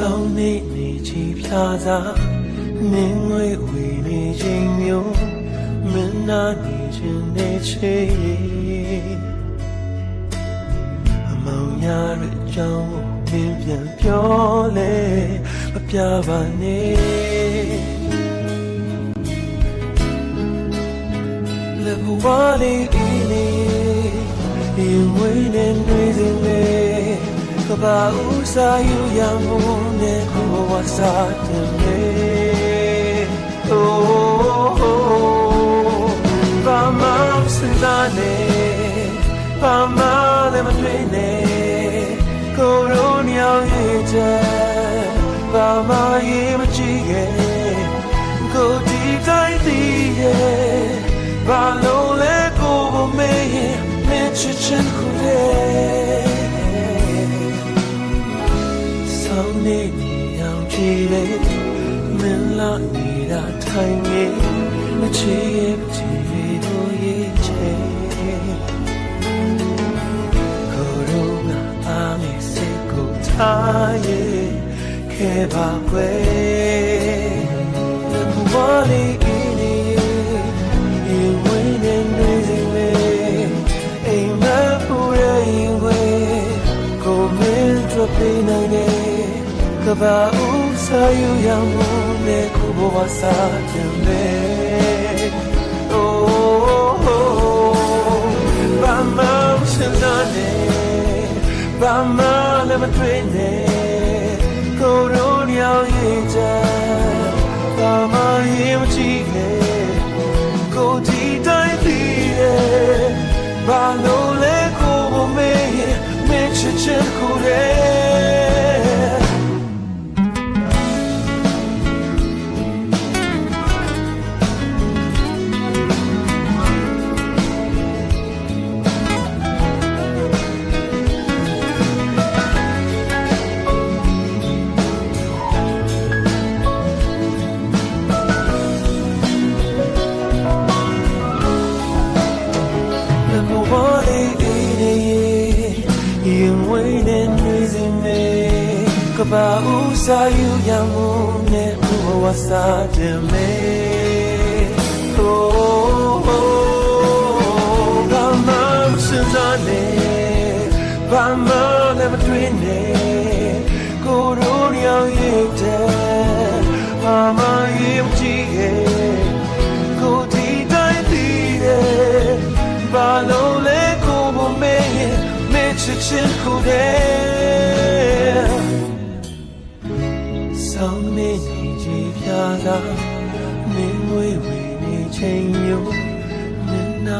ဆောင်နေနေချီဖြာစာမင်းငွေဝေနေခြင်းမျိုးမင်းနာနေခြင်းနဲ့ချေအမောင်ရတဲ့အကြောင်းမင်းပြန်ပြောလေမပြပါနဲ့လက်ဘဝလေးနေရင်ဝေးနေနေစဉ်လေကဘာဥစားယူရမှုနဲ့ကိုဝါစားတယ်လေ Ohဘာမှစနာနေဘာမှလည်းမတွေ့နေကိုရိုးညောင်ရဲ့ချက်ဘာမှရေးမကြည့်ရဲ့ကိုဒီတိုင်းတည်ရဲ့ဘာလို့လဲကိုမမေးရဲ့မင်းချစ်ချင်ခုရဲ့ဆောင်းနေအောင်ကြည့်လေမင်းလာနေတာထိုင်နေမချေကြည့်လို့ရဲ့ချေကိုရိုးနာအားမစိတ်ကိုထားရဲ့ခဲ့ပါကွယ်ဘာလေးနေရင်ဝင်းနေနေစီလေအိမ်မပူရရင်ဝဲကိုမင်းတို့ပေးနိုင်တယ်ကဘာဥစားယူရမှုနဲ့ကိုဘဝစားတယ်လေ Ohဘာမှစနာနေဘာမှလည်းမတွေ့နေကိုရိုးညောင်ရဲ့ချက်ဘာမှရေးမကြည့်နဲ့ကိုဒီတိုင်းတည်ရဲ့ဘာလို့လဲကိုမမေးရဲ့မင်းချစ်ချင်ခုရဲ့ကဘာဥစားယူရမှုနဲ့ဘဝစားတယ်မေ Ohဘာမှစနာနေဘာမှလည်းမတွေ့နေကိုရိုးရောင်ရဲ့တဲ့ဘာမှရေးမကြည့်ရဲ့ကိုဒီတိုင်းတည်ရဲ့ဘာလို့လဲကိုမမေးရဲ့မချစ်ချင်ခုတဲ့ဆောင်းနေကြည်ဖြာသာမင်းဝေးဝေးနေချိန်မျိုးမင်းနာ